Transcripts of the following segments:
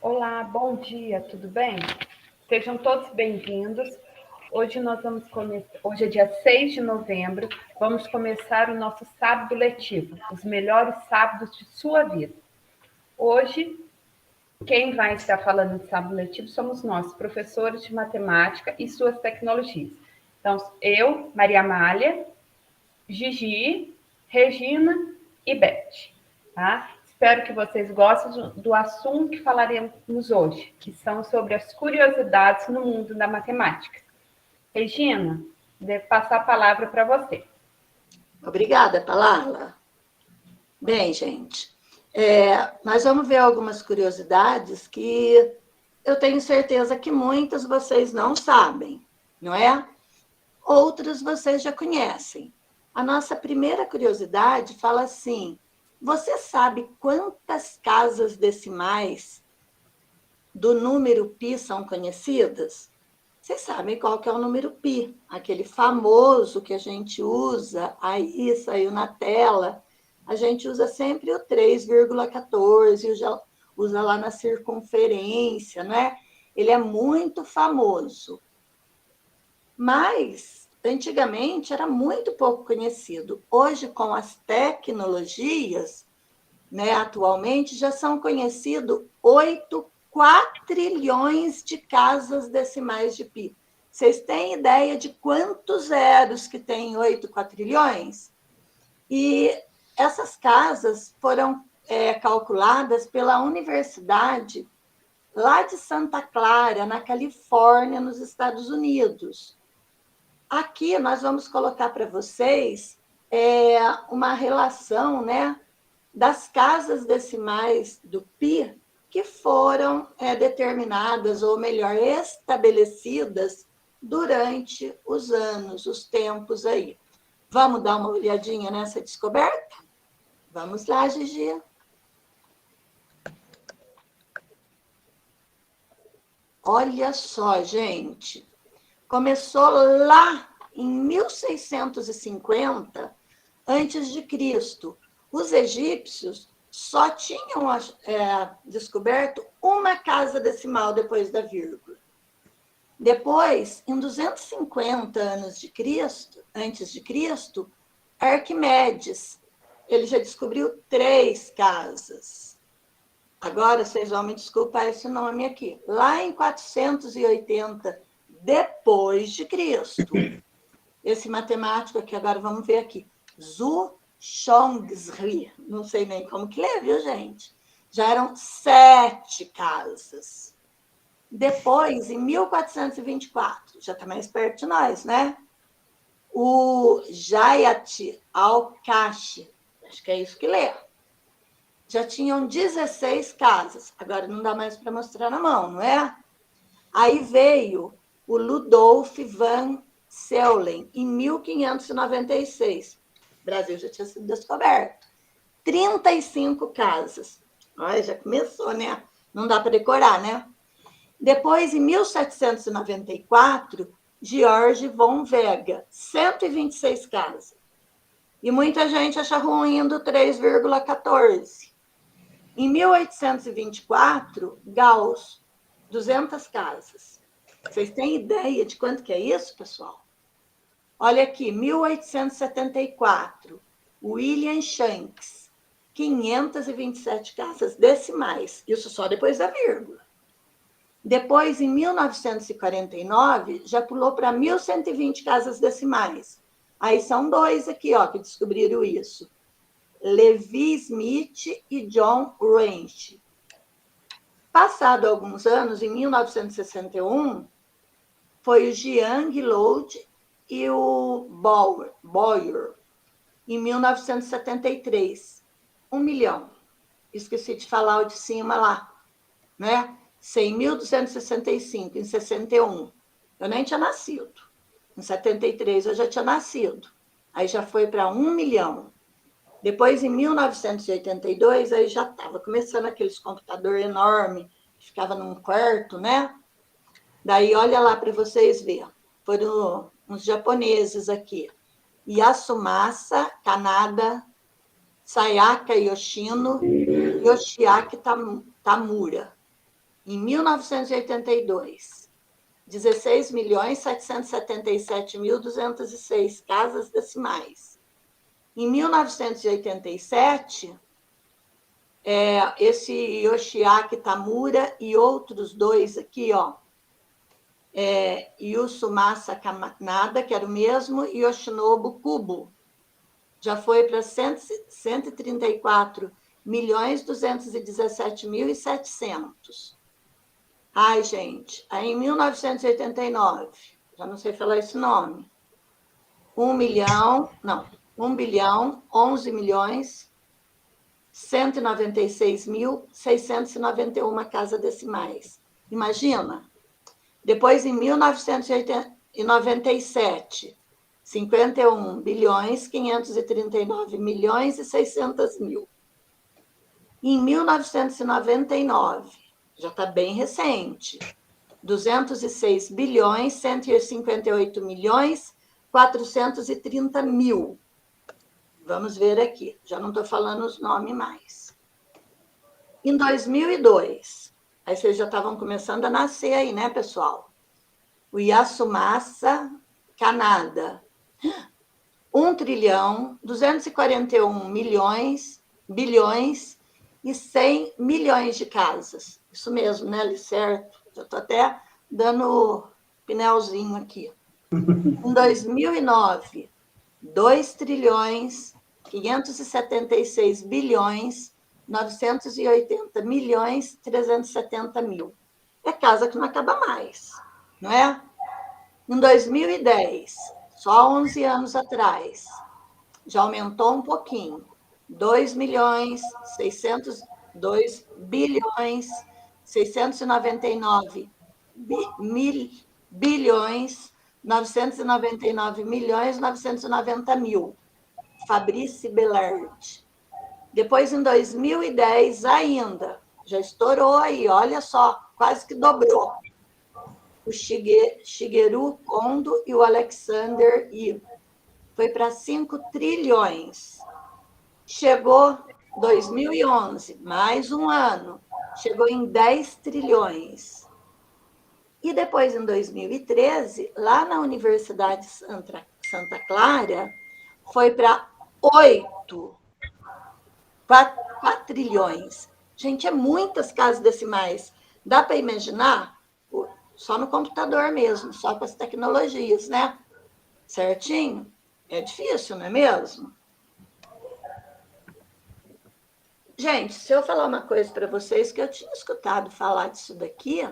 Olá, bom dia, tudo bem? Sejam todos bem-vindos. Hoje é dia 6 de novembro, vamos começar o nosso sábado letivo, os melhores sábados de sua vida. Hoje, quem vai estar falando de sábado letivo somos nós, professores de matemática e suas tecnologias. Então, eu, Maria Amália, Gigi, Regina e Beth, tá? Espero que vocês gostem do assunto que falaremos hoje, que são sobre as curiosidades no mundo da matemática. Regina, devo passar a palavra para você. Obrigada, Paula. Bem, gente, nós vamos ver algumas curiosidades que eu tenho certeza que muitas vocês não sabem, não é? Outras vocês já conhecem. A nossa primeira curiosidade fala assim: você sabe quantas casas decimais do número π são conhecidas? Vocês sabem qual que é o número π, aquele famoso que a gente usa, aí saiu na tela, a gente usa sempre o 3,14, usa lá na circunferência, né? Ele é muito famoso. Mas, antigamente, era muito pouco conhecido. Hoje, com as tecnologias, né, atualmente, já são conhecidos 8 quatrilhões de casas decimais de π. Vocês têm ideia de quantos zeros que tem 8 quatrilhões? E essas casas foram calculadas pela Universidade lá de Santa Clara, na Califórnia, nos Estados Unidos. Aqui nós vamos colocar para vocês uma relação, né, das casas decimais do π que foram determinadas, ou melhor, estabelecidas durante os anos, os tempos aí. Vamos dar uma olhadinha nessa descoberta? Vamos lá, Gigi. Olha só, gente. Começou lá em 1650 antes de Cristo. Os egípcios só tinham descoberto uma casa decimal depois da vírgula. Depois, em 250 anos de Cristo, antes de Cristo, Arquimedes, ele já descobriu 3 casas. Agora, vocês vão me desculpar esse nome aqui. Lá em 480 depois de Cristo, esse matemático aqui, agora vamos ver aqui, Zhu Zhongzi, não sei nem como que é, viu, gente? Já eram 7 casas. Depois, em 1424, já está mais perto de nós, né? O Jayat al-Kashi, acho que é isso que lê, já tinham 16 casas. Agora não dá mais para mostrar na mão, não é? Aí veio o Ludolf van Seulen, em 1596. O Brasil já tinha sido descoberto. 35 casas. Olha, já começou, né? Não dá para decorar, né? Depois, em 1794, George von Vega, 126 casas. E muita gente acha ruim do 3,14. Em 1824, Gauss, 200 casas. Vocês têm ideia de quanto que é isso, pessoal? Olha aqui, 1874, William Shanks, 527 casas decimais. Isso só depois da vírgula. Depois, em 1949, já pulou para 1.120 casas decimais. Aí são 2 aqui, ó, que descobriram isso. Levi Smith e John Wrench. Passado alguns anos, em 1961, foi o Jiang Loud e o Boyer, em 1973. 1 milhão. Esqueci de falar o de cima lá, né? 100.265, em 61. Eu nem tinha nascido. Em 73 eu já tinha nascido. Aí já foi para 1 milhão. Depois, em 1982, aí já estava começando aqueles computadores enormes, que ficava num quarto, né? Daí, olha lá para vocês verem. Foram uns japoneses aqui. Yasumasa Kanada, Sayaka Yoshino, Yoshiaki Tamura. Em 1982, 16.777.206 casas decimais. Em 1987, esse Yoshiaki Tamura e outros dois aqui, ó, Yusumasa Kanada, que era o mesmo, e Yoshinobu Kubo, já foi para 134.217.700. Ai, gente, aí em 1989, já não sei falar esse nome, 1 bilhão, 11 milhões, 196.691 casas decimais. Imagina. Depois, em 1997, 51 bilhões, 539 milhões e 600 mil. Em 1999, já está bem recente, 206 bilhões, 158 milhões, 430 mil. Vamos ver aqui, já não estou falando os nomes mais. Em 2002, aí vocês já estavam começando a nascer aí, né, pessoal? O Yasumasa Kanada, 1 trilhão, 241 bilhões e 100 milhões de casas. Isso mesmo, né, Li? Certo? Já estou até dando pinelzinho aqui. Em 2009, 2 trilhões, 576 bilhões, 980 milhões, 370 mil. É casa que não acaba mais, não é? Em 2010, só 11 anos atrás, já aumentou um pouquinho. 2 bilhões, 699 bilhões, 999 milhões, 990 mil. Fabrice Bellard. Depois, em 2010, ainda, já estourou aí, olha só, quase que dobrou. O Shigeru Kondo e o Alexander Yi. Foi para 5 trilhões. Chegou 2011, mais um ano, chegou em 10 trilhões. E depois, em 2013, lá na Universidade Santa Clara, foi para 8 quatrilhões. Gente, é muitas casas decimais. Dá para imaginar? Só no computador mesmo, só com as tecnologias, né? Certinho? É difícil, não é mesmo? Gente, se eu falar uma coisa para vocês, que eu tinha escutado falar disso daqui,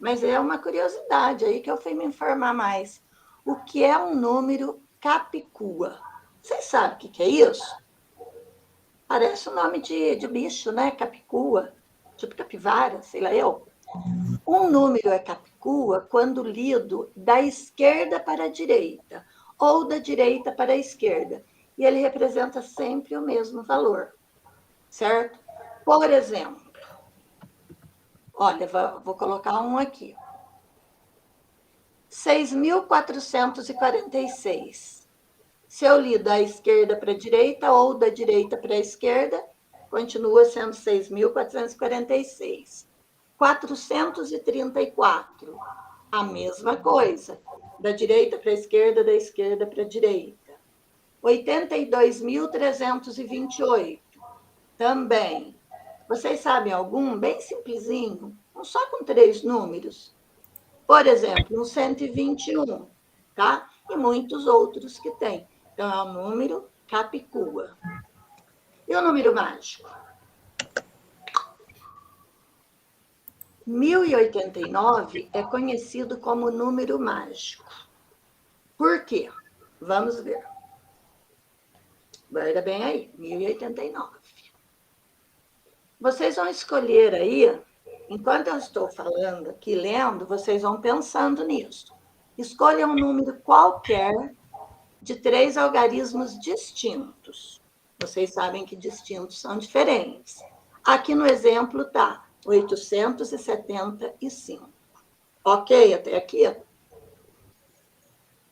mas é uma curiosidade aí que eu fui me informar mais. O que é um número capicua? Vocês sabem o que é isso? Parece o nome de bicho, né? Capicua, tipo capivara, sei lá eu. Um número é capicua quando lido da esquerda para a direita ou da direita para a esquerda. E ele representa sempre o mesmo valor, certo? Por exemplo, olha, vou colocar um aqui. 6.446. Se eu li da esquerda para a direita ou da direita para a esquerda, continua sendo 6.446. 434, a mesma coisa, da direita para a esquerda, da esquerda para a direita. 82.328, também. Vocês sabem algum? Bem simplesinho, só com 3 números. Por exemplo, um 121, tá? E muitos outros que tem. Então, é o número capicua. E o número mágico? 1089 é conhecido como número mágico. Por quê? Vamos ver. Guarda bem aí, 1089. Vocês vão escolher aí, enquanto eu estou falando aqui, lendo, vocês vão pensando nisso. Escolha um número qualquer de 3 algarismos distintos. Vocês sabem que distintos são diferentes. Aqui no exemplo está 875. Ok até aqui?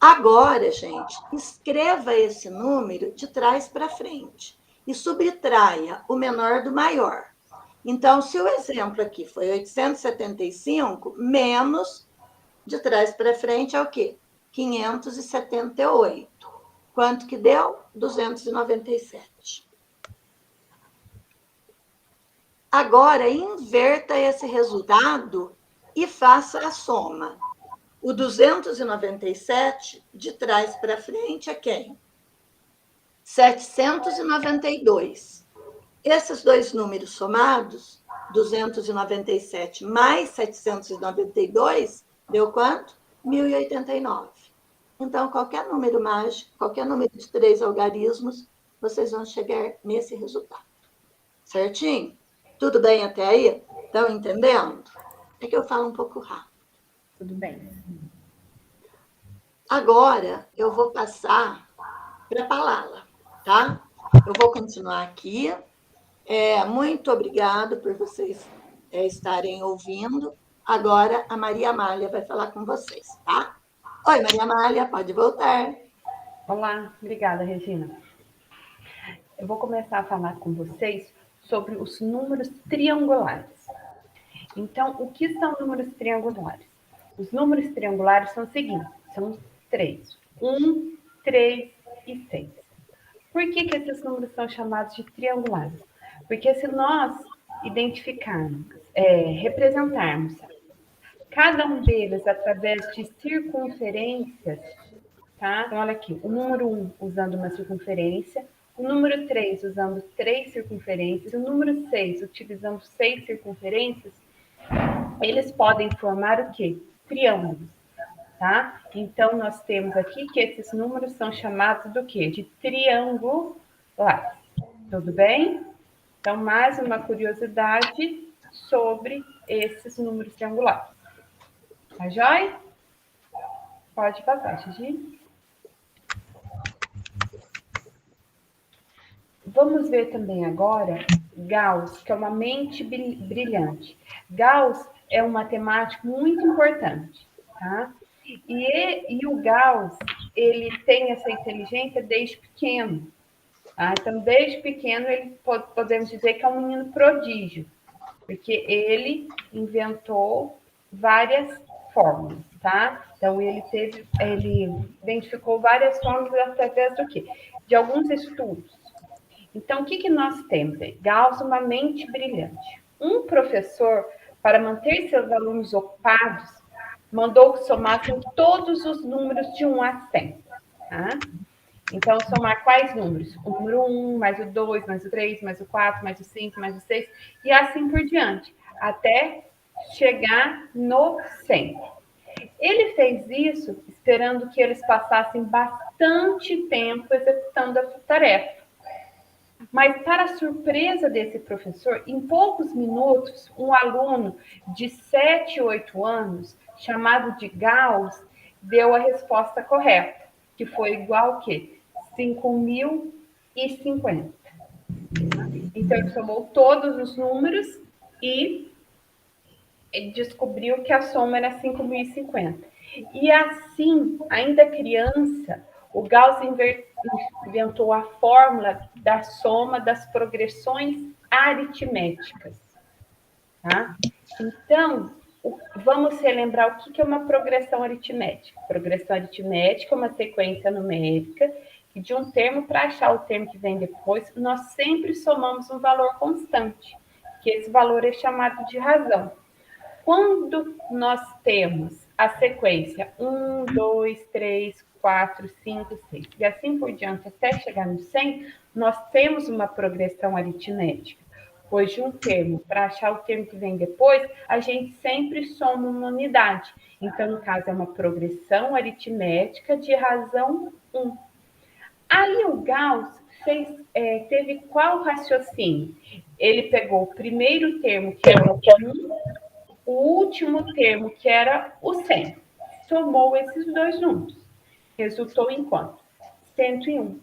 Agora, gente, escreva esse número de trás para frente e subtraia o menor do maior. Então, se o exemplo aqui foi 875, menos de trás para frente é o quê? 578. Quanto que deu? 297. Agora, inverta esse resultado e faça a soma. O 297, de trás para frente, é quem? 792. Esses dois números somados, 297 mais 792, deu quanto? 1089. Então, qualquer número mágico, qualquer número de 3 algarismos, vocês vão chegar nesse resultado. Certinho? Tudo bem até aí? Estão entendendo? É que eu falo um pouco rápido. Tudo bem. Agora, eu vou passar para a Palala, tá? Eu vou continuar aqui. Muito obrigado por vocês estarem ouvindo. Agora, a Maria Amália vai falar com vocês, tá? Oi, Maria Amália, pode voltar. Olá, obrigada, Regina. Eu vou começar a falar com vocês sobre os números triangulares. Então, o que são números triangulares? Os números triangulares são os seguintes, são três. 1, 3 e 6. Por que esses números são chamados de triangulares? Porque se nós identificarmos, representarmos cada um deles através de circunferências, tá? Então, olha aqui, o número 1 usando uma circunferência, o número 3 usando 3 circunferências, o número 6 utilizando 6 circunferências, eles podem formar o quê? Triângulos, tá? Então, nós temos aqui que esses números são chamados do quê? De triangulares. Tudo bem? Então, mais uma curiosidade sobre esses números triangulares. Tá joia? Pode passar, Gigi. Vamos ver também agora Gauss, que é uma mente brilhante. Gauss é um matemático muito importante, tá? E o Gauss, ele tem essa inteligência desde pequeno, tá? Então, desde pequeno, ele podemos dizer que é um menino prodígio, porque ele inventou várias fórmulas, tá? Então, ele identificou várias fórmulas através do quê? De alguns estudos. Então, o que nós temos aí? Gauss, uma mente brilhante. Um professor, para manter seus alunos ocupados, mandou que somassem todos os números de 1 a 100. Tá? Então, somar quais números? O número 1, mais o 2, mais o 3, mais o 4, mais o 5, mais o 6, e assim por diante, até chegar no 100. Ele fez isso esperando que eles passassem bastante tempo executando a tarefa. Mas, para a surpresa desse professor, em poucos minutos, um aluno de 7, 8 anos, chamado de Gauss, deu a resposta correta, que foi igual a quê? 5.050. Então, ele somou todos os números e descobriu que a soma era 5.050. E assim, ainda criança, o Gauss inventou a fórmula da soma das progressões aritméticas. Tá? Então, vamos relembrar o que é uma progressão aritmética. Progressão aritmética é uma sequência numérica que de um termo para achar o termo que vem depois, nós sempre somamos um valor constante, que esse valor é chamado de razão. Quando nós temos a sequência 1, 2, 3, 4, 5, 6 e assim por diante até chegar no 100, nós temos uma progressão aritmética, pois de um termo para achar o termo que vem depois, a gente sempre soma uma unidade. Então, no caso, é uma progressão aritmética de razão 1. Aí o Gauss teve qual raciocínio? Ele pegou o primeiro termo, que era o 1, o último termo, que era o 100. Somou esses dois números. Resultou em quanto? 101.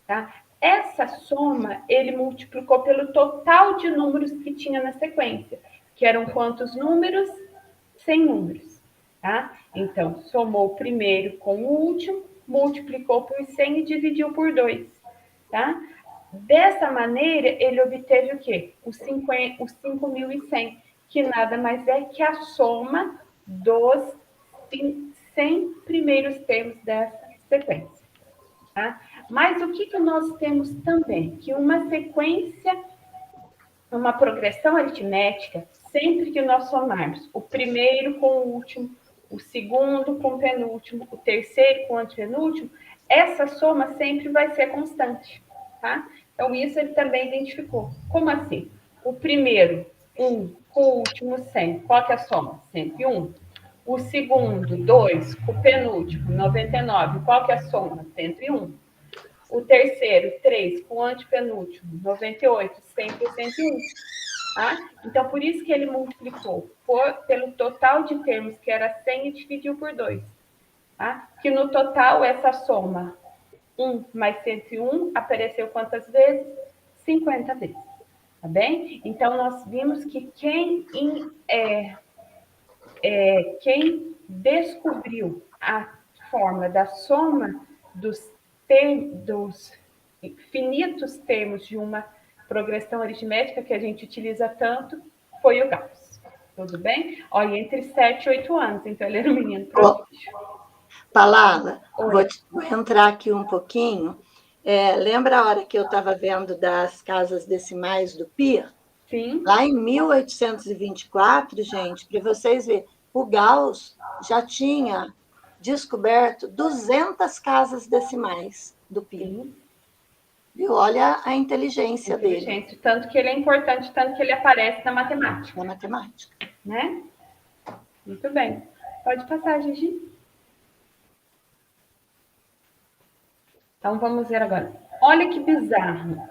Tá? Essa soma, ele multiplicou pelo total de números que tinha na sequência, que eram quantos números? 100 números. Tá? Então, somou o primeiro com o último, multiplicou por 100 e dividiu por 2. Tá? Dessa maneira, ele obteve o quê? Os 5.100, que nada mais é que a soma dos 100 primeiros termos dessa sequência. Tá? Mas o que nós temos também? Que uma sequência, uma progressão aritmética, sempre que nós somarmos o primeiro com o último, o segundo com o penúltimo, o terceiro com o antepenúltimo, essa soma sempre vai ser constante. Tá? Então, isso ele também identificou. Como assim? O primeiro, 1, com o último, 100. Qual que é a soma? 101. O segundo, 2, com o penúltimo, 99. Qual que é a soma? 101. O terceiro, 3, com o antepenúltimo, 98, sempre 101. Tá? Então, por isso que ele multiplicou pelo total de termos, que era 100, e dividiu por 2. Tá? Que no total, essa soma 1 mais 101 apareceu quantas vezes? 50 vezes. Tá bem? Então, nós vimos que quem descobriu a forma da soma dos finitos termos de uma progressão aritmética que a gente utiliza tanto foi o Gauss. Tudo bem? Olha, entre 7 e 8 anos, então ele era um menino prodígio. Palavra, vou entrar aqui um pouquinho. Lembra a hora que eu estava vendo das casas decimais do Pi? Sim. Lá em 1824, gente, para vocês verem, o Gauss já tinha descoberto 200 casas decimais do Pi. Sim. E olha a inteligência dele. Tanto que ele é importante, tanto que ele aparece na matemática. Na matemática. Né? Muito bem. Pode passar, Gigi. Então, vamos ver agora. Olha que bizarro.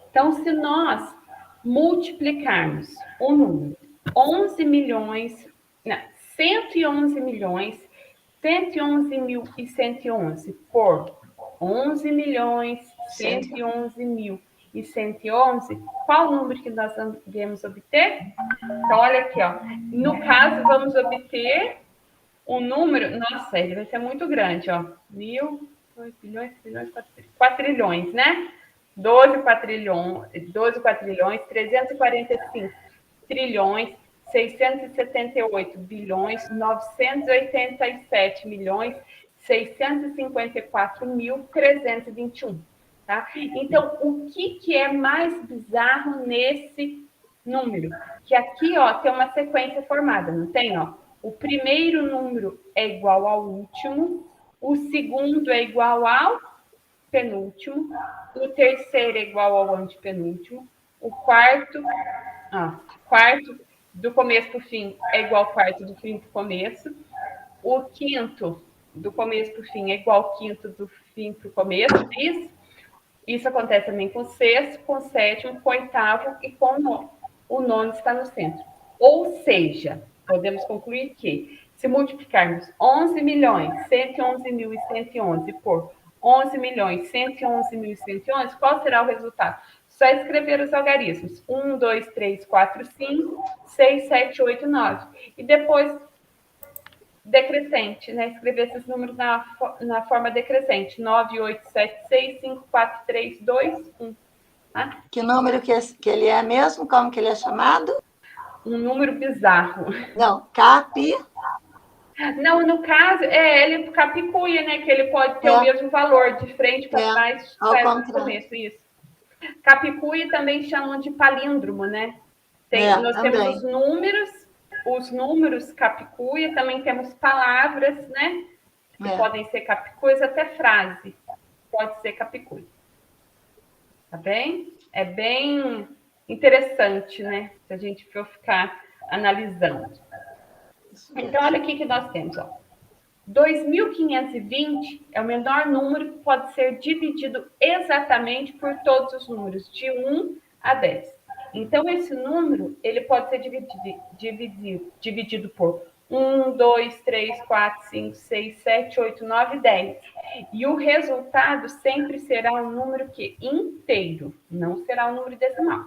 Então, se nós multiplicarmos o número 11 milhões, não, 111 milhões, 111.111 por 11 milhões, 111.111, qual o número que nós devemos obter? Então, olha aqui, ó. No caso, vamos obter um número, nossa, ele vai ser muito grande, ó. 2 bilhões, 4 trilhões, né? 12 quatrilhões, 345 trilhões, 678 bilhões, 987 milhões, 654.321. Tá? Então, o que é mais bizarro nesse número? Que aqui, ó, tem uma sequência formada, não tem, ó? O primeiro número é igual ao último, o segundo é igual ao penúltimo, o terceiro é igual ao antepenúltimo, o quarto do começo para o fim é igual ao quarto do fim para o começo, o quinto do começo para o fim é igual ao quinto do fim para o começo. Isso acontece também com o sexto, com o sétimo, com o oitavo e com o nono. O nono está no centro. Ou seja, podemos concluir que, se multiplicarmos 11.111.111 por 11.111.111, qual será o resultado? Só escrever os algarismos. 1, 2, 3, 4, 5, 6, 7, 8, 9. E depois decrescente, né? Escrever esses números na forma decrescente. 9, 8, 7, 6, 5, 4, 3, 2, 1. Tá? Que número que ele é mesmo? Como que ele é chamado? Um número bizarro. Não, Capi. Não, no caso, ele capicuia, né? Que ele pode ter o mesmo valor, de frente para trás, no começo, isso. Capicuia também chamam de palíndromo, né? Nós temos os números capicuia, também temos palavras, né? Que podem ser capicuias, até frase pode ser capicuia. Tá bem? É bem interessante, né? Se a gente for ficar analisando. Então, olha aqui que nós temos, ó. 2.520 é o menor número que pode ser dividido exatamente por todos os números, de 1 a 10. Então, esse número ele pode ser dividido por 1, 2, 3, 4, 5, 6, 7, 8, 9, 10. E o resultado sempre será um número inteiro, não será um número decimal.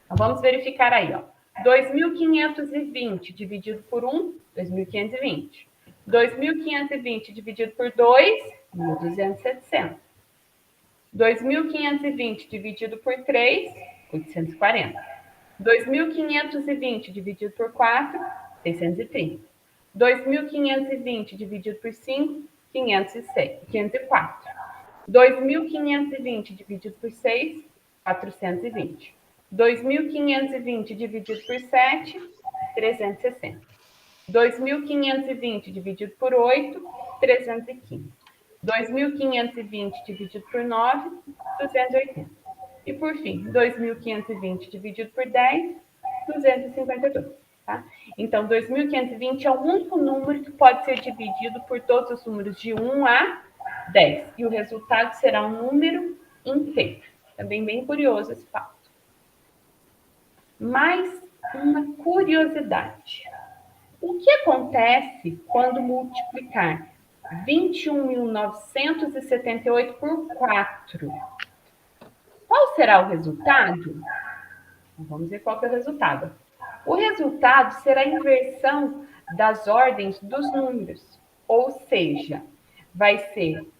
Então, vamos verificar aí, ó. 2.520 dividido por 1, 2.520. 2.520 dividido por 2, 1.260. 2.520 dividido por 3, 840. 2.520 dividido por 4, 630. 2.520 dividido por 5, 504. 2.520 dividido por 6, 420. 2.520 dividido por 7, 360. 2.520 dividido por 8, 315. 2.520 dividido por 9, 280. E, por fim, 2.520 dividido por 10, 252. Tá? Então, 2.520 é o único número que pode ser dividido por todos os números de 1 a 10. E o resultado será um número inteiro. Também bem curioso esse fato. Mais uma curiosidade. O que acontece quando multiplicar 21.978 por 4? Qual será o resultado? Vamos ver qual que é o resultado. O resultado será a inversão das ordens dos números. Ou seja,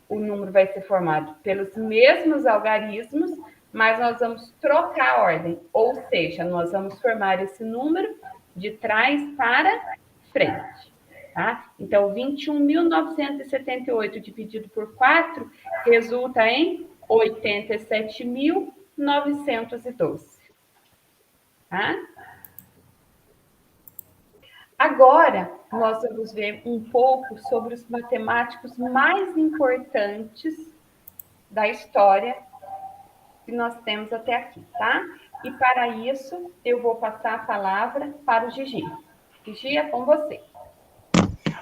o número vai ser formado pelos mesmos algarismos, mas nós vamos trocar a ordem. Ou seja, nós vamos formar esse número de trás para frente. Tá? Então, 21.978 dividido por 4 resulta em 87.912. Tá? Agora, nós vamos ver um pouco sobre os matemáticos mais importantes da história que nós temos até aqui, tá? E para isso, eu vou passar a palavra para o Gigi. Gigi, é com você.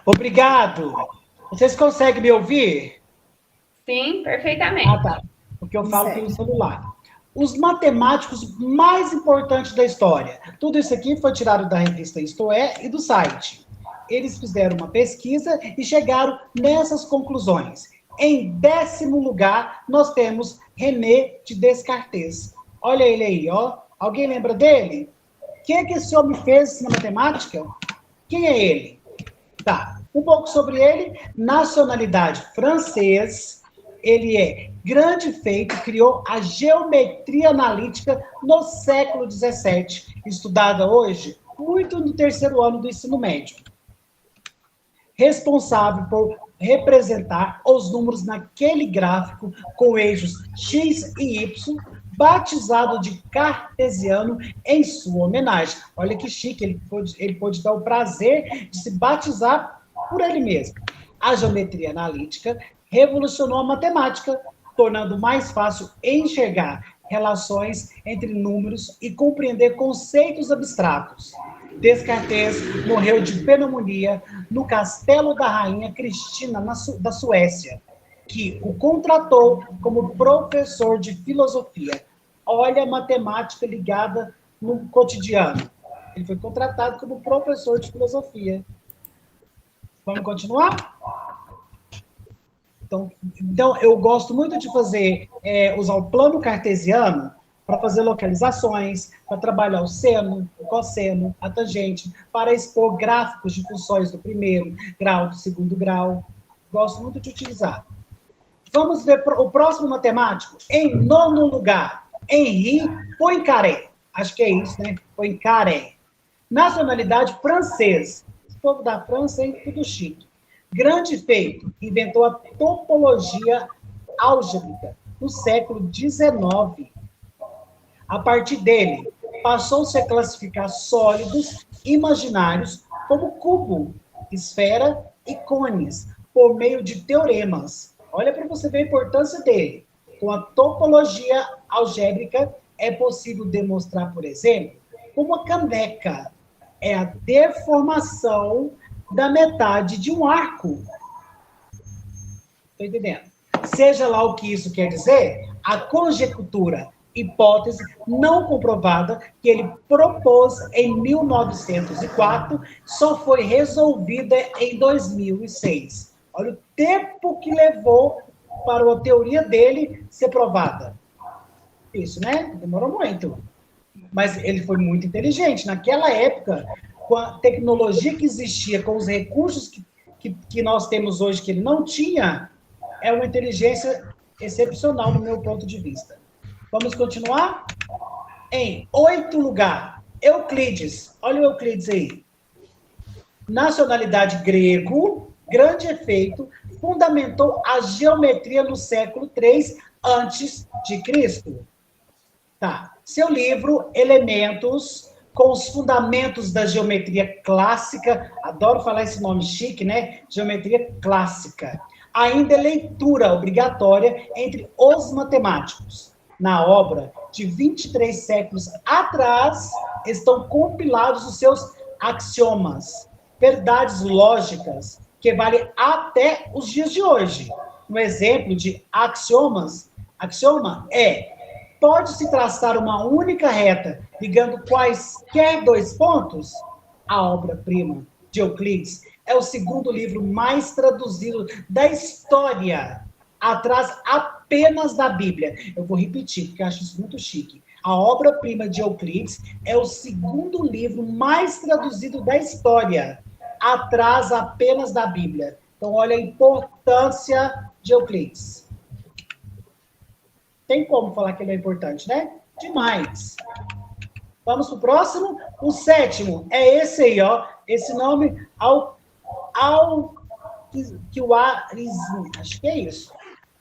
Obrigado. Vocês conseguem me ouvir? Sim, perfeitamente. Ah, tá. Porque eu falo pelo celular. Os matemáticos mais importantes da história. Tudo isso aqui foi tirado da revista Isto É e do site. Eles fizeram uma pesquisa e chegaram nessas conclusões. Em 10º lugar, nós temos René de Descartes. Olha ele aí, ó. Alguém lembra dele? O que esse homem fez na matemática? Quem é ele? Tá. Um pouco sobre ele. Nacionalidade francês. Ele é grande feito, criou a geometria analítica no século XVII, estudada hoje muito no 3º ano do ensino médio. Responsável por representar os números naquele gráfico com eixos X e Y, batizado de cartesiano em sua homenagem. Olha que chique, ele pôde dar o prazer de se batizar por ele mesmo. A geometria analítica revolucionou a matemática, tornando mais fácil enxergar relações entre números e compreender conceitos abstratos. Descartes morreu de pneumonia no castelo da rainha Cristina, da Suécia, que o contratou como professor de filosofia. Olha a matemática ligada no cotidiano. Ele foi contratado como professor de filosofia. Vamos continuar? Então, eu gosto muito de usar o plano cartesiano para fazer localizações, para trabalhar o seno, o cosseno, a tangente, para expor gráficos de funções do 1º grau, do 2º grau. Gosto muito de utilizar. Vamos ver o próximo matemático. Em 9º lugar, Henri Poincaré. Acho que é isso, né? Poincaré. Nacionalidade francês. O povo da França é tudo chique. Grande feito, inventou a topologia álgebrica no século XIX. A partir dele, passou-se a classificar sólidos imaginários como cubo, esfera e cones, por meio de teoremas. Olha para você ver a importância dele. Com a topologia algébrica, é possível demonstrar, por exemplo, como a caneca é a deformação da metade de um arco. Estou entendendo? Seja lá o que isso quer dizer, a conjectura, hipótese não comprovada, que ele propôs em 1904, só foi resolvida em 2006. Olha o tempo que levou para a teoria dele ser provada. Isso, né? Demorou muito. Mas ele foi muito inteligente. Naquela época, com a tecnologia que existia, com os recursos que nós temos hoje, que ele não tinha, é uma inteligência excepcional no meu ponto de vista. Vamos continuar? Em 8º lugar, Euclides. Olha o Euclides aí. Nacionalidade grego, grande efeito, fundamentou a geometria no século III a.C. Tá. Seu livro, Elementos, com os fundamentos da geometria clássica, adoro falar esse nome chique, né? Geometria clássica. Ainda é leitura obrigatória entre os matemáticos. Na obra, de 23 séculos atrás, estão compilados os seus axiomas, verdades lógicas, que valem até os dias de hoje. Um exemplo de axioma é: pode-se traçar uma única reta ligando quaisquer dois pontos? A obra-prima de Euclides é o segundo livro mais traduzido da história, atrás apenas da Bíblia. Eu vou repetir, porque eu acho isso muito chique. A obra-prima de Euclides é o segundo livro mais traduzido da história, atrás apenas da Bíblia. Então, olha a importância de Euclides. Tem como falar que ele é importante, né? Demais. Vamos para o próximo. O 7º é esse aí, ó. Esse nome, Al-Khwarizmi. Acho que é isso.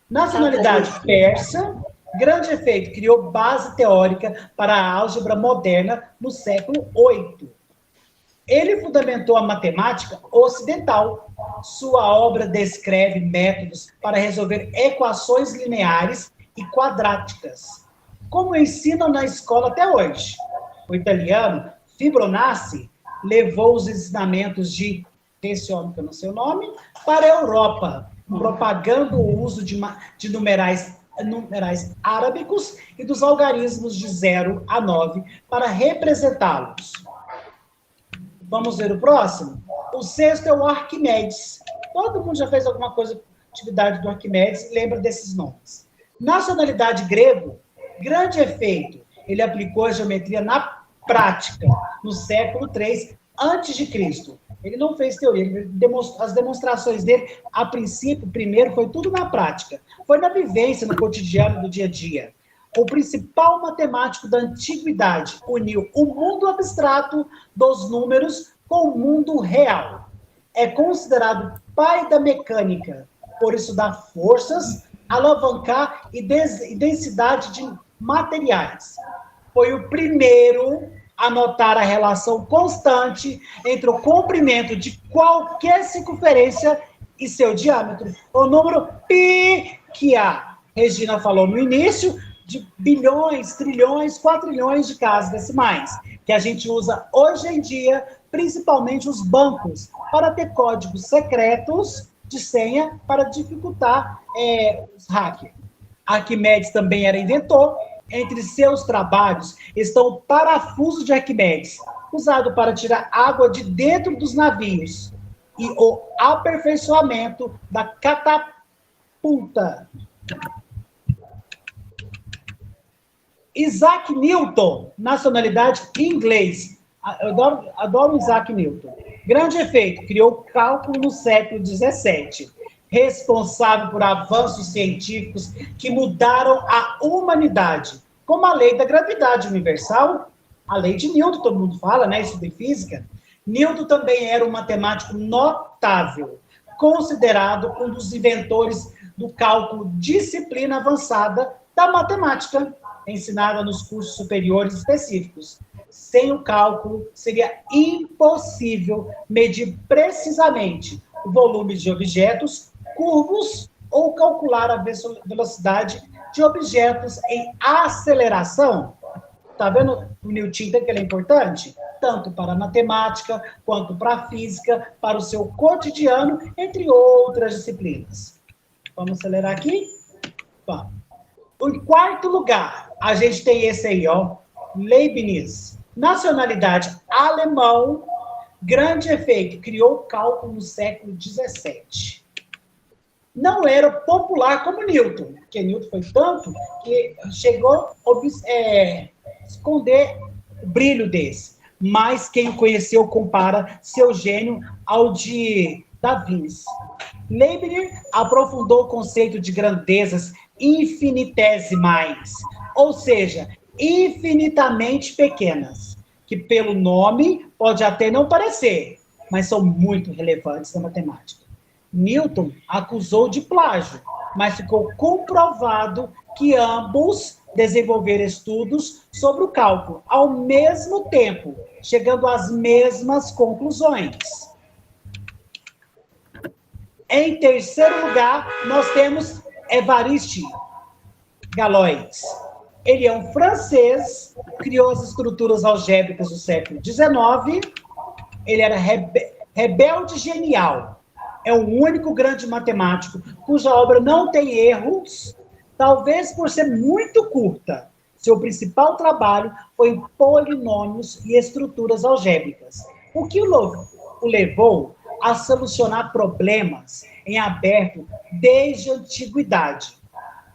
Nacionalidade persa. Grande efeito. Criou base teórica para a álgebra moderna no século VIII. Ele fundamentou a matemática ocidental. Sua obra descreve métodos para resolver equações lineares e quadráticas, como ensinam na escola até hoje. O italiano Fibonacci levou os ensinamentos desse homem, que eu não sei o nome, para a Europa, propagando o uso de numerais arábicos e dos algarismos de 0 a 9 para representá-los. Vamos ver o próximo? O 6º é o Arquimedes. Todo mundo já fez alguma coisa, atividade do Arquimedes, lembra desses nomes. Nacionalidade grego, grande efeito. Ele aplicou a geometria na prática, no século III a.C. Ele não fez teoria, as demonstrações dele, a princípio, primeiro, foi tudo na prática. Foi na vivência, no cotidiano do dia a dia. O principal matemático da antiguidade uniu o mundo abstrato dos números com o mundo real. É considerado pai da mecânica, por estudar forças, alavancar e densidade de materiais. Foi o primeiro a notar a relação constante entre o comprimento de qualquer circunferência e seu diâmetro. O número π, que a Regina falou no início, de bilhões, trilhões, quatrilhões de casas decimais, que a gente usa hoje em dia, principalmente os bancos, para ter códigos secretos de senha para dificultar os hackers. Arquimedes também era inventor. Entre seus trabalhos estão o parafuso de Arquimedes, usado para tirar água de dentro dos navios, e o aperfeiçoamento da catapulta. Isaac Newton, nacionalidade inglês. Eu adoro Isaac Newton. Grande efeito, criou cálculo no século XVII, responsável por avanços científicos que mudaram a humanidade, como a lei da gravidade universal, a lei de Newton, todo mundo fala, né? Isso de física. Newton também era um matemático notável, considerado um dos inventores do cálculo, disciplina avançada da matemática, ensinada nos cursos superiores específicos. Sem o cálculo, seria impossível medir precisamente o volume de objetos curvos ou calcular a velocidade de objetos em aceleração. Tá vendo o Newton que ele é importante? Tanto para a matemática, quanto para a física, para o seu cotidiano, entre outras disciplinas. Vamos acelerar aqui? Vamos. Em 4º lugar, a gente tem esse aí, ó, Leibniz. Nacionalidade alemão, grande efeito, criou cálculo no século XVII. Não era popular como Newton, porque Newton foi tanto que chegou a esconder o brilho desse. Mas quem o conheceu compara seu gênio ao de Da Vinci. Leibniz aprofundou o conceito de grandezas infinitesimais, ou seja, infinitamente pequenas, que pelo nome pode até não parecer, mas são muito relevantes na matemática. Newton acusou de plágio, mas ficou comprovado que ambos desenvolveram estudos sobre o cálculo ao mesmo tempo, chegando às mesmas conclusões. Em terceiro lugar, nós temos Évariste Galois. Ele é um francês, criou as estruturas algébricas do século XIX, ele era rebelde genial. É o único grande matemático cuja obra não tem erros, talvez por ser muito curta. Seu principal trabalho foi em polinômios e estruturas algébricas, o que o levou a solucionar problemas em aberto desde a antiguidade.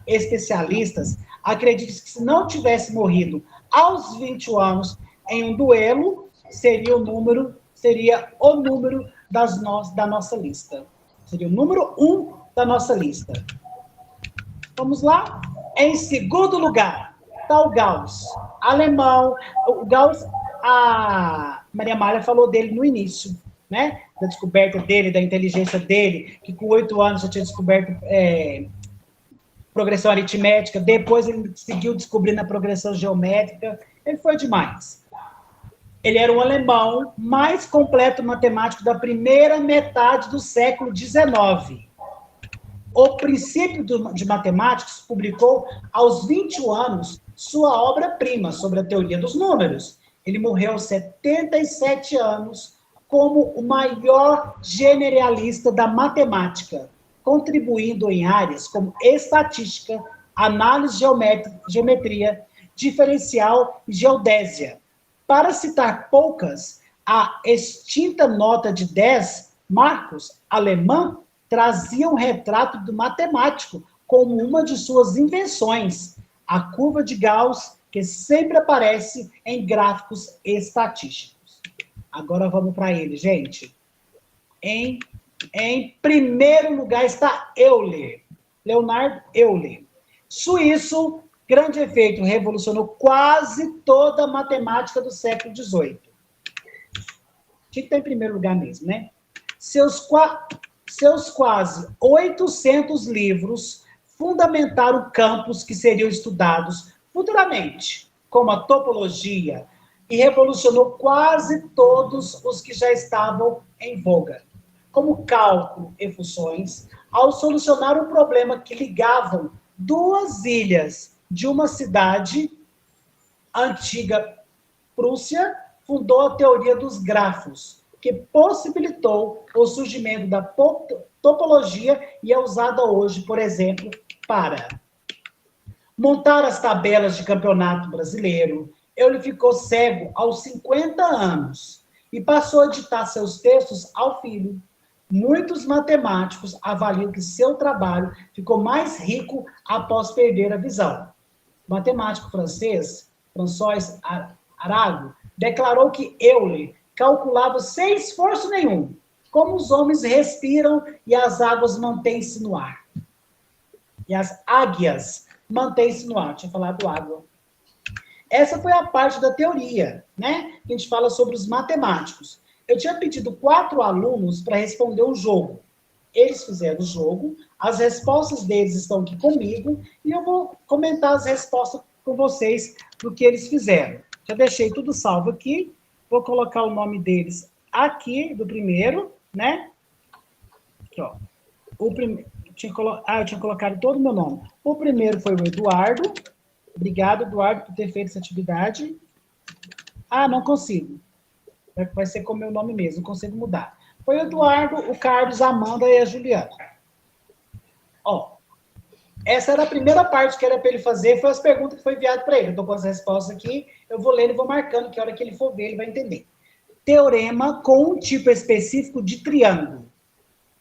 Especialistas acreditam que se não tivesse morrido aos 20 anos em um duelo, seria o número da nossa lista. Seria o número 1 da nossa lista. Vamos lá? Em segundo lugar, está o Gauss, alemão. O Gauss, a Maria Amália falou dele no início, né? Da descoberta dele, da inteligência dele, que com 8 anos já tinha descoberto progressão aritmética, depois ele seguiu descobrindo a progressão geométrica, ele foi demais. Ele era o alemão mais completo matemático da primeira metade do século XIX. O Princípio de Matemáticas publicou aos 21 anos sua obra-prima sobre a teoria dos números. Ele morreu aos 77 anos como o maior generalista da matemática, contribuindo em áreas como estatística, análise geometria, diferencial e geodésia. Para citar poucas, a extinta nota de 10, Marcos, alemã, trazia um retrato do matemático como uma de suas invenções, a curva de Gauss, que sempre aparece em gráficos estatísticos. Agora vamos para ele, gente. Em primeiro lugar está Euler, Leonhard Euler. Suíço, grande efeito, revolucionou quase toda a matemática do século XVIII. Tinha que estar em primeiro lugar mesmo, né? Seus quase 800 livros fundamentaram campos que seriam estudados futuramente, como a topologia, e revolucionou quase todos os que já estavam em voga, como cálculo e funções, ao solucionar um problema que ligavam duas ilhas de uma cidade antiga Prússia, fundou a teoria dos grafos, que possibilitou o surgimento da topologia e é usada hoje, por exemplo, para montar as tabelas de campeonato brasileiro. Ele ficou cego aos 50 anos e passou a ditar seus textos ao filho. Muitos matemáticos avaliam que seu trabalho ficou mais rico após perder a visão. O matemático francês, François Arago, declarou que Euler calculava sem esforço nenhum como os homens respiram e as águas mantêm-se no ar. E as águias mantêm-se no ar. Tinha falado água. Essa foi a parte da teoria, né? Que a gente fala sobre os matemáticos. Eu tinha pedido 4 alunos para responder um jogo. Eles fizeram o jogo, as respostas deles estão aqui comigo, e eu vou comentar as respostas com vocês do que eles fizeram. Já deixei tudo salvo aqui, vou colocar o nome deles aqui, do primeiro, né? Aqui, ó. Eu tinha colocado todo o meu nome. O primeiro foi o Eduardo. Obrigado, Eduardo, por ter feito essa atividade. Ah, não consigo. Vai ser com o meu nome mesmo, não consigo mudar. Foi o Eduardo, o Carlos, a Amanda e a Juliana. Ó, essa era a primeira parte que era para ele fazer, foi as perguntas que foi enviado para ele. Eu estou com as respostas aqui, eu vou lendo e vou marcando, que a hora que ele for ver, ele vai entender. Teorema com um tipo específico de triângulo.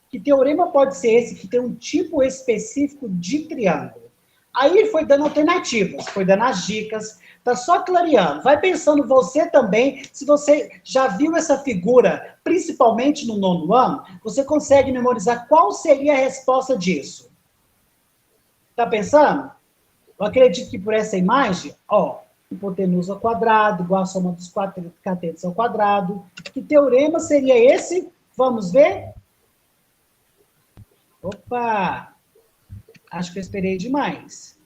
Que teorema pode ser esse que tem um tipo específico de triângulo? Aí ele foi dando alternativas, foi dando as dicas, tá só clareando. Vai pensando você também, se você já viu essa figura, principalmente no 9º ano, você consegue memorizar qual seria a resposta disso. Tá pensando? Eu acredito que por essa imagem, ó, hipotenusa ao quadrado, igual a soma dos catetos ao quadrado. Que teorema seria esse? Vamos ver? Opa! Acho que eu esperei demais.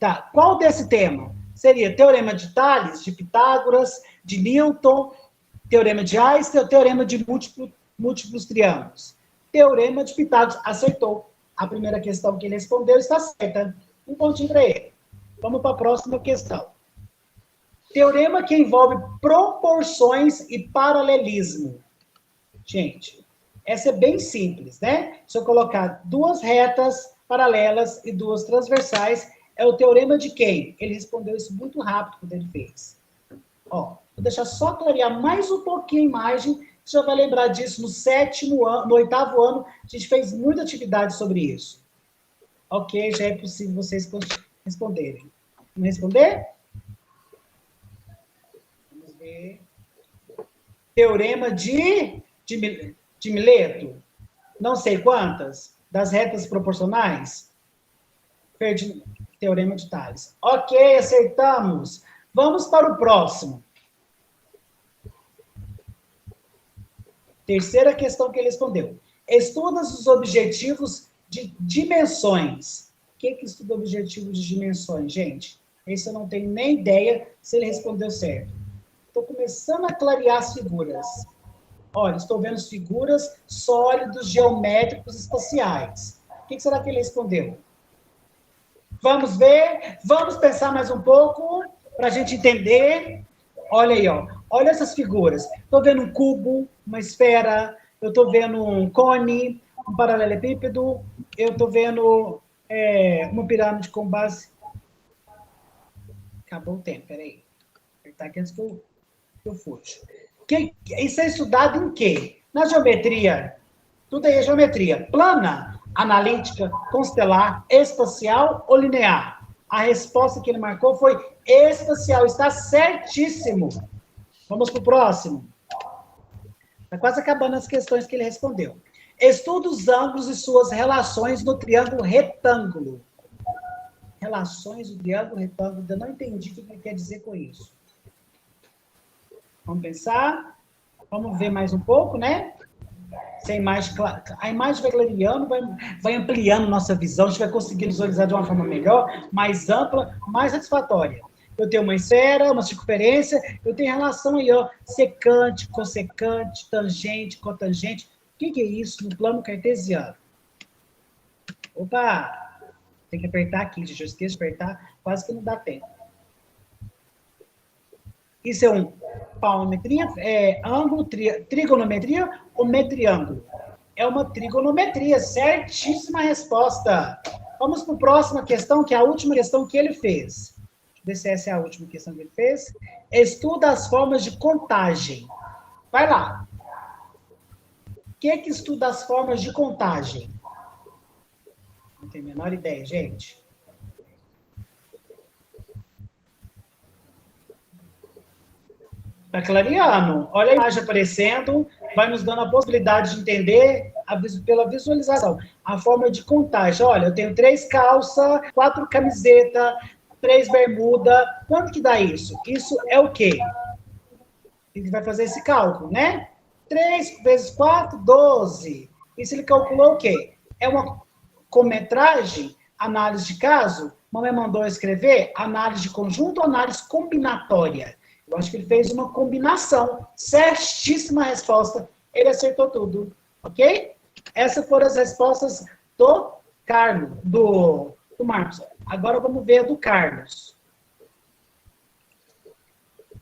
Tá, qual desse tema? Seria teorema de Tales, de Pitágoras, de Newton, teorema de Einstein ou teorema de múltiplos triângulos? Teorema de Pitágoras. Acertou. A primeira questão que ele respondeu está certa. Um pontinho para ele. Vamos para a próxima questão. Teorema que envolve proporções e paralelismo. Gente, essa é bem simples, né? Se eu colocar duas retas paralelas e duas transversais, é o teorema de quem? Ele respondeu isso muito rápido quando ele fez. Ó, vou deixar só clarear mais um pouquinho a imagem. Você já vai lembrar disso no 7º ano, no 8º ano. A gente fez muita atividade sobre isso. Ok, já é possível vocês responderem. Vamos responder? Vamos ver. Teorema de Mileto. Não sei quantas. Das retas proporcionais. Teorema de Tales. Ok, acertamos. Vamos para o próximo. Terceira questão que ele respondeu. Estuda os objetivos de dimensões. O que estuda objetivo de dimensões, gente? Esse eu não tenho nem ideia se ele respondeu certo. Estou começando a clarear as figuras. Olha, estou vendo as figuras sólidos, geométricos, espaciais. O que será que ele respondeu? Vamos ver, vamos pensar mais um pouco para a gente entender. Olha aí, ó. Olha essas figuras. Estou vendo um cubo, uma esfera, eu estou vendo um cone, um paralelepípedo, eu estou vendo uma pirâmide com base... Acabou o tempo, peraí. Apertar aqui antes que eu fujo. Isso é estudado em quê? Na geometria. Tudo aí é geometria. Plana, analítica, constelar, espacial ou linear? A resposta que ele marcou foi espacial. Está certíssimo. Vamos para o próximo. Está quase acabando as questões que ele respondeu. Estuda os ângulos e suas relações no triângulo retângulo. Relações do triângulo retângulo. Eu não entendi o que ele quer dizer com isso. Vamos pensar. Vamos ver mais um pouco, né? A imagem vai clareando, vai ampliando nossa visão, a gente vai conseguir visualizar de uma forma melhor, mais ampla, mais satisfatória. Eu tenho uma esfera, uma circunferência, eu tenho relação aí, ó, secante, cossecante, tangente, cotangente. O que é isso no plano cartesiano? Opa! Tem que apertar aqui, gente. Eu esqueço de apertar, quase que não dá tempo. Isso é um palmetria, ângulo, trigonometria ou metriângulo? É uma trigonometria, certíssima resposta. Vamos para a próxima questão, que é a última questão que ele fez. Deixa eu ver se essa é a última questão que ele fez. Estuda as formas de contagem. Vai lá. O que estuda as formas de contagem? Não tenho a menor ideia, gente. Está clareando. Olha a imagem aparecendo, vai nos dando a possibilidade de entender pela visualização. A forma de contagem. Olha, eu tenho 3 calças, 4 camisetas, 3 bermudas. Quanto que dá isso? Isso é o quê? Ele vai fazer esse cálculo, né? 3 vezes 4, 12. Isso ele calculou o quê? É uma cometragem, análise de caso. Mamãe mandou eu escrever análise de conjunto ou análise combinatória. Eu acho que ele fez uma combinação. Certíssima resposta. Ele acertou tudo. Ok? Essas foram as respostas do Carlos, do Marcos. Agora vamos ver a do Carlos.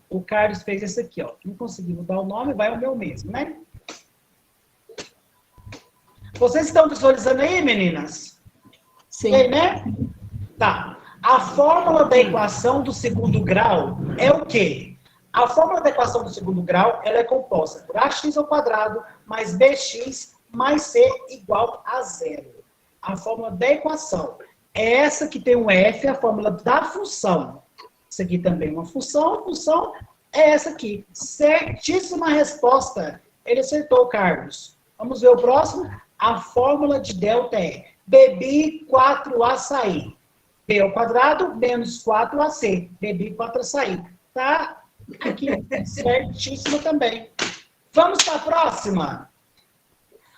O Carlos fez esse aqui, ó. Não consegui mudar o nome, vai ao meu mesmo, né? Vocês estão visualizando aí, meninas? Sim. Aí, né? Tá. A fórmula da equação do segundo grau é o quê? A fórmula da equação do segundo grau, ela é composta por ax ao quadrado mais bx mais c igual a 0. A fórmula da equação é essa que tem um f, a fórmula da função. Isso aqui também é uma função, a função é essa aqui. Certíssima resposta. Ele acertou, Carlos. Vamos ver o próximo? A fórmula de ΔE. bebi 4 açaí. B ao quadrado menos 4AC. Bebi 4 açaí. Tá aqui, certíssimo também. Vamos para a próxima.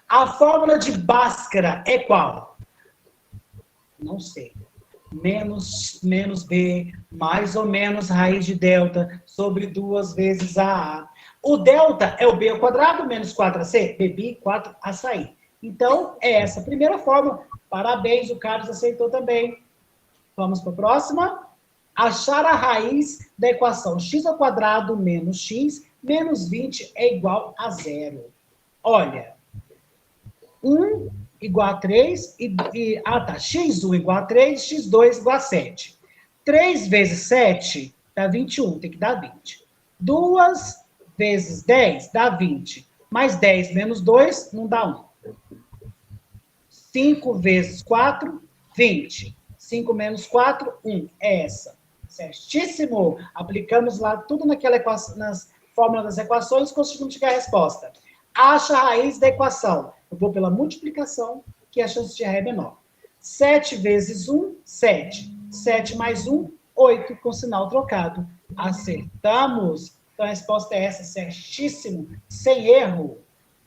A fórmula de Bhaskara é qual? Não sei. Menos B, mais ou menos raiz de delta, sobre 2 vezes AA. O delta é o B ao quadrado, menos 4AC. Bebi 4 açaí. Então, é essa a primeira fórmula. Parabéns, o Carlos aceitou também. Vamos para a próxima. Achar a raiz da equação x ao quadrado menos x menos 20 é igual a 0. Olha, 1 igual a 3, x1 igual a 3, x2 igual a 7. 3 vezes 7 dá 21, tem que dar 20. 2 vezes 10 dá 20. Mais 10 menos 2 não dá 1. 5 vezes 4, 20. 5 menos 4, 1. É essa. Certíssimo. Aplicamos lá tudo naquela equação, nas fórmulas das equações, conseguimos chegar à resposta. Acha a raiz da equação. Eu vou pela multiplicação, que a chance de errar é menor. 7 vezes 1, 7. 7 mais 1, 8, com sinal trocado. Acertamos. Então a resposta é essa, certíssimo, sem erro.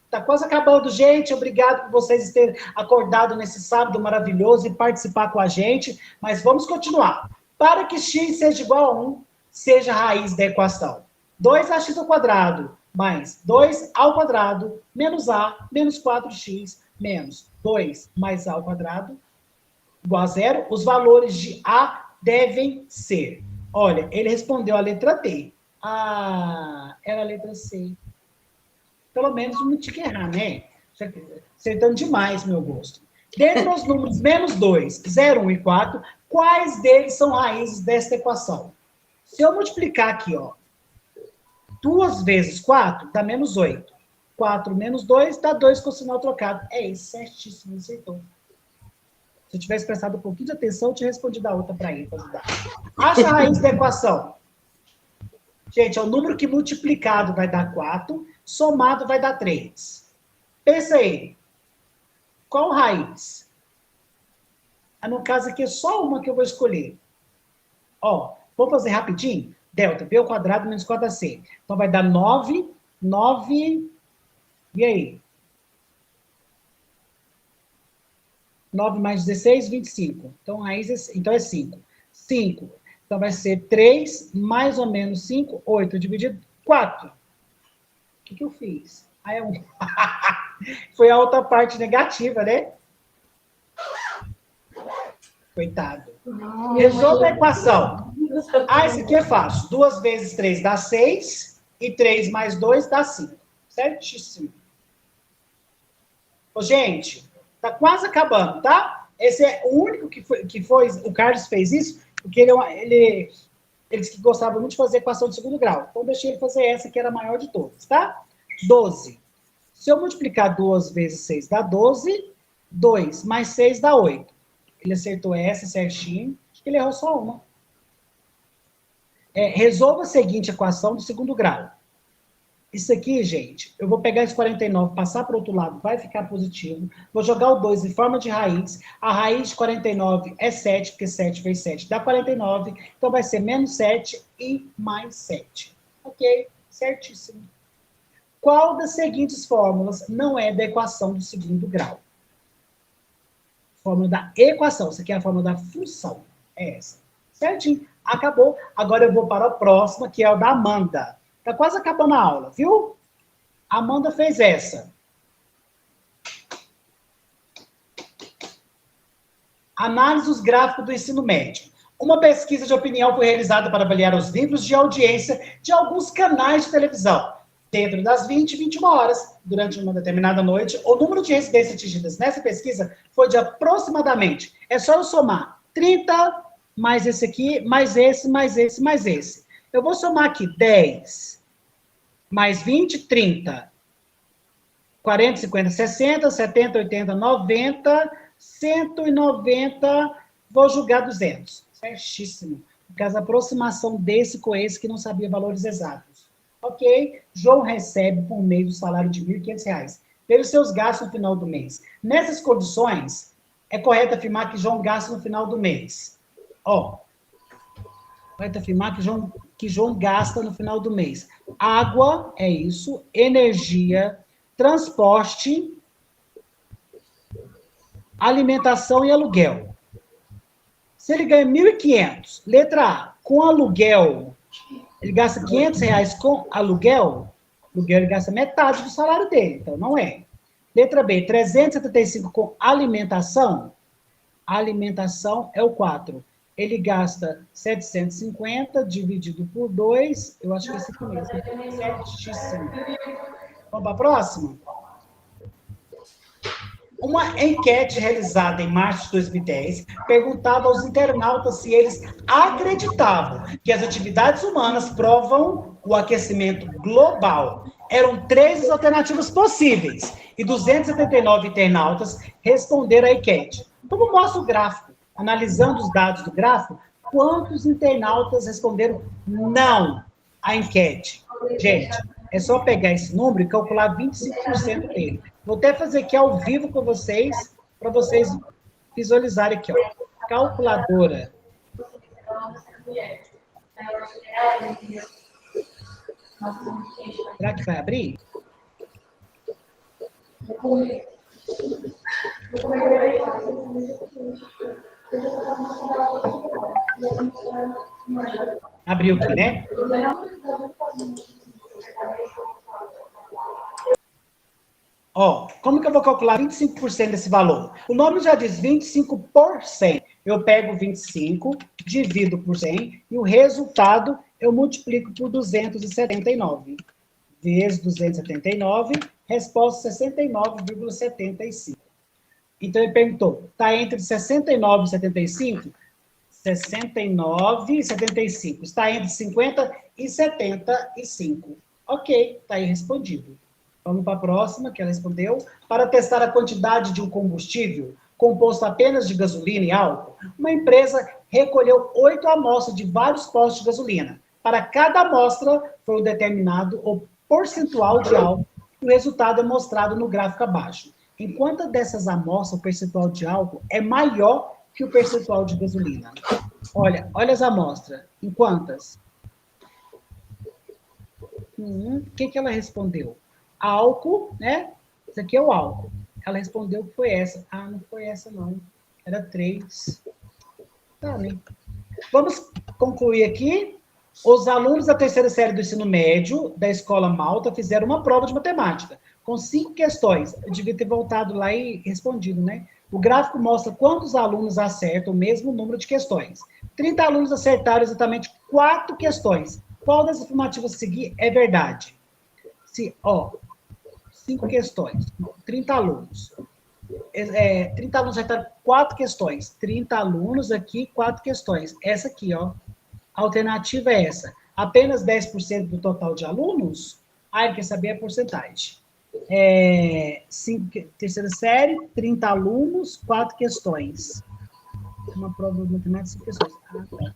Tá quase acabando, gente. Obrigado por vocês terem acordado nesse sábado maravilhoso e participar com a gente. Mas vamos continuar. Para que x seja igual a 1, seja a raiz da equação. 2ax ao quadrado mais 2 ao quadrado menos a menos 4x menos 2 mais a ao quadrado igual a 0. Os valores de a devem ser. Olha, ele respondeu a letra D. Ah, era a letra C. Pelo menos não tinha que errar, né? Acertando demais, meu gosto. Dentre os números menos 2, 0, 1 e 4, quais deles são raízes desta equação? Se eu multiplicar aqui, ó, 2 vezes 4 dá menos 8. 4 menos 2 dá 2 com sinal trocado. É isso, certíssimo, aceitou. Se eu tivesse prestado um pouquinho de atenção, eu tinha respondido a outra para ele, para ajudar. Acha a raiz da equação. Gente, é o número que multiplicado vai dar 4, somado vai dar 3. Pensa aí. Qual raiz? No caso aqui é só uma que eu vou escolher. Ó, vamos fazer rapidinho? Delta, B ao quadrado menos 4AC. Então vai dar 9, e aí? 9 mais 16, 25. Então, raiz então é 5. 5. Então, vai ser 3 mais ou menos 5, 8 dividido 4. O que eu fiz? Ah, é 1. Foi a outra parte negativa, né? Coitado. Resolva a equação. Ah, isso aqui é fácil. 2 vezes 3 dá 6. E 3 mais 2 dá 5. Certíssimo. Ô, gente, tá quase acabando, tá? Esse é o único que foi o Carlos fez isso, porque ele disse que gostava muito de fazer equação de segundo grau. Então, deixei ele fazer essa, que era a maior de todas, tá? 12. Se eu multiplicar 2 vezes 6 dá 12. 2 mais 6 dá 8. Ele acertou essa certinho. Acho que ele errou só uma. Resolva a seguinte equação do segundo grau. Isso aqui, gente, eu vou pegar esse 49, passar para o outro lado, vai ficar positivo. Vou jogar o 2 em forma de raiz. A raiz de 49 é 7, porque 7 vezes 7 dá 49. Então, vai ser menos 7 e mais 7. Ok? Certíssimo. Qual das seguintes fórmulas não é da equação do segundo grau? Fórmula da equação. Isso aqui é a fórmula da função. É essa. Certinho. Acabou. Agora eu vou para a próxima, que é o da Amanda. Tá quase acabando a aula, viu? A Amanda fez essa. Análise dos gráficos do ensino médio. Uma pesquisa de opinião foi realizada para avaliar os níveis de audiência de alguns canais de televisão. Dentro das 20 e 21 horas, durante uma determinada noite, o número de residências atingidas nessa pesquisa foi de aproximadamente, é só eu somar, 30, mais esse aqui, mais esse, mais esse, mais esse. Eu vou somar aqui 10, mais 20, 30, 40, 50, 60, 70, 80, 90, 190, vou jogar 200. Certíssimo. Por causa da aproximação desse com esse que não sabia valores exatos. Ok? João recebe por mês o salário de R$ 1.500 pelos seus gastos no final do mês. Nessas condições, É correto afirmar que João gasta no final do mês. Ó, correto afirmar que João gasta no final do mês. Água, é isso, energia, transporte, alimentação e aluguel. Se ele ganha 1.500, letra A, com aluguel, ele gasta R$500 com aluguel ele gasta metade do salário dele, então não é. Letra B, 375 com alimentação. A alimentação é o 4. Ele gasta 750 dividido por 2, eu acho que é esse aqui mesmo, 7x5. Vamos para a próxima? Uma enquete realizada em março de 2010 perguntava aos internautas se eles acreditavam que as atividades humanas provam o aquecimento global. Eram 3 alternativas possíveis e 279 internautas responderam à enquete. Como mostra o gráfico? Analisando os dados do gráfico, quantos internautas responderam não à enquete? Gente, é só pegar esse número e calcular 25% dele. Vou até fazer aqui ao vivo com vocês, para vocês visualizarem aqui, ó. Calculadora. Será que vai abrir? Abriu aqui, né? Ó, como que eu vou calcular 25% desse valor? O nome já diz 25%. Eu pego 25, divido por 100, e o resultado eu multiplico por 279. Vezes 279, resposta 69,75. Então, ele perguntou, está entre 69 e 75? 69 e 75. Está entre 50 e 75. Ok, está aí respondido. Vamos para a próxima, que ela respondeu. Para testar a quantidade de um combustível composto apenas de gasolina e álcool, uma empresa recolheu 8 amostras de vários postos de gasolina. Para cada amostra foi determinado o percentual de álcool e o resultado é mostrado no gráfico abaixo. Em quantas dessas amostras o percentual de álcool é maior que o percentual de gasolina? Olha as amostras. Em quantas? O que ela respondeu? Álcool, né? Isso aqui é o álcool. Ela respondeu que foi essa. Ah, não foi essa, não. Era 3. Tá, né? Vamos concluir aqui. Os alunos da terceira série do ensino médio da Escola Malta fizeram uma prova de matemática, com 5 questões. Eu devia ter voltado lá e respondido, né? O gráfico mostra quantos alunos acertam o mesmo número de questões. 30 alunos acertaram exatamente 4 questões. Qual das afirmativas a seguir é verdade? 5 questões, 30 alunos. 30 alunos acertaram 4 questões. 30 alunos aqui, 4 questões. Essa aqui, ó. A alternativa é essa. Apenas 10% do total de alunos? Ele quer saber a porcentagem. Terceira série, 30 alunos, 4 questões. Uma prova de matemática, 5 questões. Tá.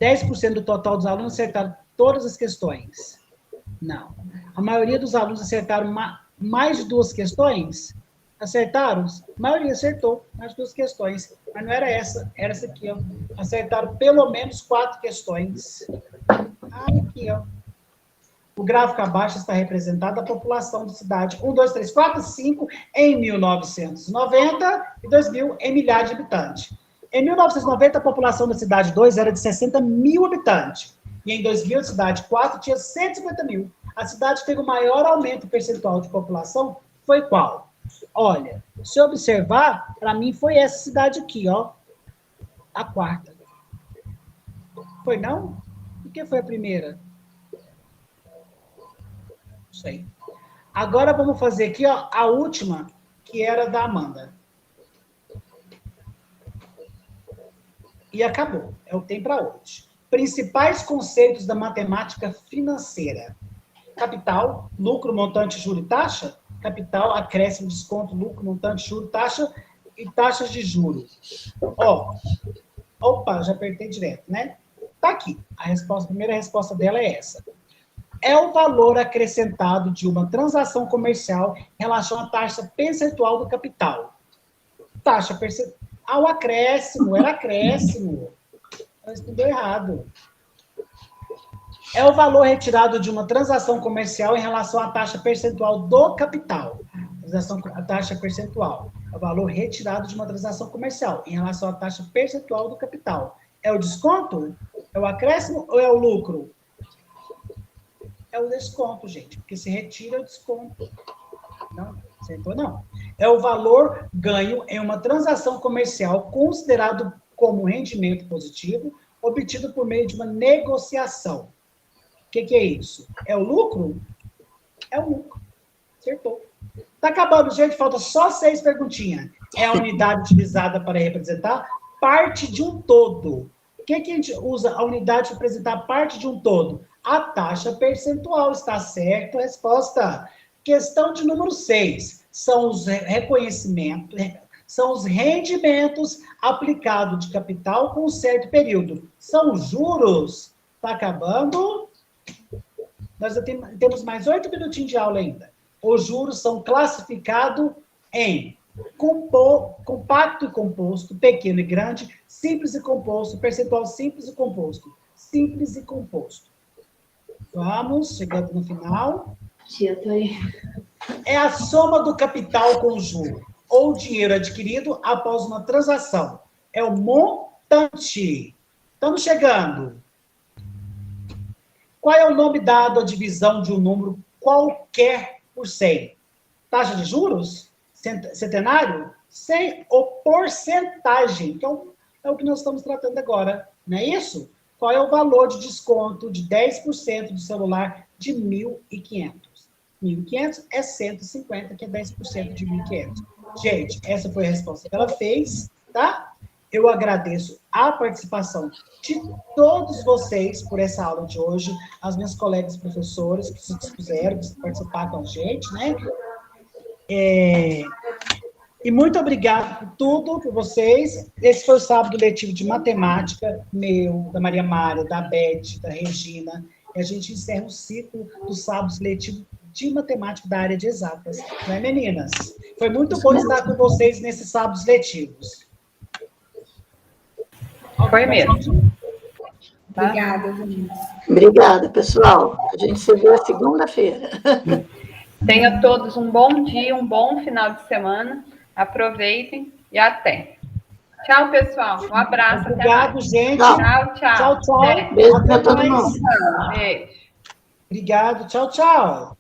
10% do total dos alunos acertaram todas as questões? Não. A maioria dos alunos acertaram mais de 2 questões? Acertaram? A maioria acertou mais de 2 questões. Mas não era essa, era essa aqui, ó. Acertaram pelo menos 4 questões. Aqui, ó. O gráfico abaixo está representado a população da cidade 1, 2, 3, 4, 5 em 1990 e 2000 em milhares de habitantes. Em 1990, a população da cidade 2 era de 60 mil habitantes. E em 2000, a cidade 4 tinha 150 mil. A cidade que teve o maior aumento percentual de população foi qual? Olha, se observar, para mim foi essa cidade aqui, ó. A quarta. Foi não? Por que foi a primeira? Não sei. Agora vamos fazer aqui, ó, a última, que era da Amanda. E acabou. É o que tem para hoje. Principais conceitos da matemática financeira. Capital, lucro, montante, juro e taxa. Capital, acréscimo, desconto, lucro, montante, juro, taxa e taxas de juros. Ó, opa, já apertei direto, né? Tá aqui. A primeira resposta dela é essa. é o valor acrescentado de uma transação comercial em relação à taxa percentual do capital. Taxa percentual. O acréscimo, era acréscimo. Eu estudei errado. É o valor retirado de uma transação comercial em relação à taxa percentual do capital. A taxa percentual. É o valor retirado de uma transação comercial em relação à taxa percentual do capital. É o desconto? É o acréscimo ou é o lucro? É o desconto, gente, porque se retira o desconto. Não, acertou não. É o valor ganho em uma transação comercial considerado como rendimento positivo obtido por meio de uma negociação. O que é isso? É o lucro? É o lucro. Acertou. Tá acabando, gente. Falta só 6 perguntinhas. É a unidade utilizada para representar parte de um todo. O que a gente usa a unidade para representar parte de um todo? A taxa percentual. Está certo? Resposta. Questão de número 6. São os reconhecimentos, são os rendimentos aplicados de capital com um certo período. São os juros. Está acabando? Nós temos mais 8 minutinhos de aula ainda. Os juros são classificados em compacto e composto, pequeno e grande, simples e composto, percentual simples e composto. Simples e composto. Vamos, chegando no final. Tia, tô aí. É a soma do capital com o juro, ou dinheiro adquirido após uma transação. É o montante. Estamos chegando. Qual é o nome dado à divisão de um número qualquer por 100? Taxa de juros? Centenário? 100 ou porcentagem, que é o que nós estamos tratando agora, não é isso? Qual é o valor de desconto de 10% do celular de 1.500? 1.500 é 150, que é 10% de 1.500. Gente, essa foi a resposta que ela fez, tá? Eu agradeço a participação de todos vocês por essa aula de hoje, as minhas colegas professores que se dispuseram a participar com a gente, né? E muito obrigado por tudo, por vocês. Esse foi o sábado letivo de matemática, meu, da Maria Mária, da Beth, da Regina. E a gente encerra o ciclo dos sábados letivos de matemática da área de exatas. Não é, meninas? Foi muito bom estar com vocês nesses sábados letivos. Foi mesmo. Tá? Obrigada, meninas. Obrigada, pessoal. A gente se vê segunda-feira. Tenha todos um bom dia, um bom final de semana. Aproveitem e até. Tchau, pessoal. Um abraço. Obrigado, gente. Tchau. Tchau, tchau. Tchau, tchau. Beijo para todo mundo. Beijo. Obrigado. Tchau, tchau.